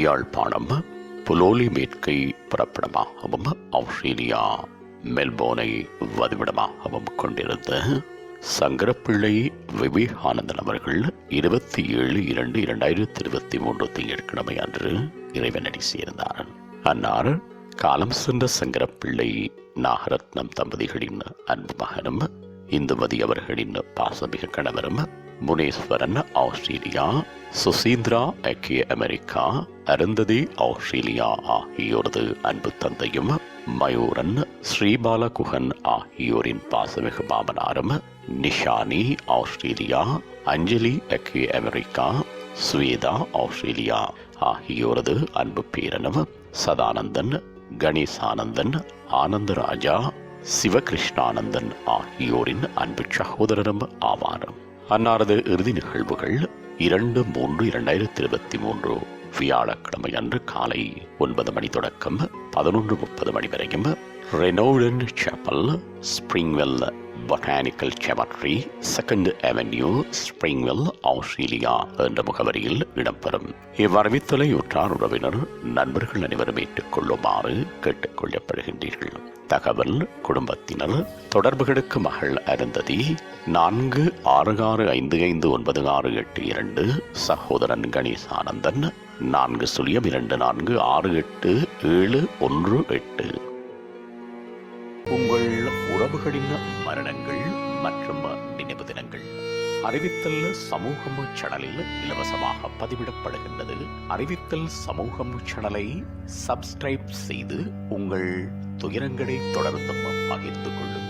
Yazhpanam Puloly மேற்கை புறப்படமாகவும் Australia மெல்போர்னை வதிவிடமாகவும் கொண்டிருந்த சங்கரப்பிள்ளை விவேகானந்தன் அவர்கள் 27/2/2023 திங்கட்கிழமை அன்று இறைவனடி சேர்ந்தார். அன்னார் காலம் சென்ற சங்கரப்பிள்ளை நாகரத்னம் தம்பதிகளின் அன்பு மகனும் இந்துமதி அவர்களின் பாசமிக கணவரும் முனேஸ்வரன் ஆஸ்திரேலியா, சுசீந்திரா ஐக்கிய அமெரிக்கா, அருந்ததி ஆஸ்திரேலியா ஆகியோரது அன்பு தந்தையும் மயூரன் ஸ்ரீபாலகுகன் ஆகியோரின் பாசமிகு மாமனாரும் நிஷானி ஆஸ்திரேலியா, அஞ்சலி ஐக்கிய அமெரிக்கா, ஸ்வேதா ஆஸ்திரேலியா ஆகியோரது அன்பு பேரனும் சதானந்தன், கணேசானந்தன், ஆனந்தராஜா, சிவகிருஷ்ணானந்தன் ஆகியோரின் அன்பு சகோதரரும் ஆவார். அன்னாரது இறுதி நிகழ்வுகள் 2/3/2023 வியாழக்கிழமை அன்று காலை 9 மணி தொடக்கம் 11:30 மணி வரையும் Renowden chapel, Springvale botanical cemetery, 2nd avenue, Springvale, Australia என்ற முகவரியில் இடம்பெறும். இவ்வறிவித்தலை உற்றார் உறவினர் நண்பர்கள் அனைவரும் ஏற்றுக்கொள்ளுமாறு கேட்டுக் கொள்ளப்படுகின்றீர்கள். தகவல் குடும்பத்தினர் தொடர்புகளுக்கு மகள் அருந்ததி 4665598682, சகோதரன் கணேசானந்தன் 4024687718. உங்கள் உறவுகளின் மரணங்கள் மற்றும் நினைவு தினங்கள் அறிவித்தல் சமூகம் சேனலில் இலவசமாக பதிவிடப்படுகின்றது. அறிவித்தல் சமூகம் சேனலை சப்ஸ்கிரைப் செய்து உங்கள் துயரங்களை தொடர்ந்தும் பகிர்ந்து கொள்ளுங்கள்.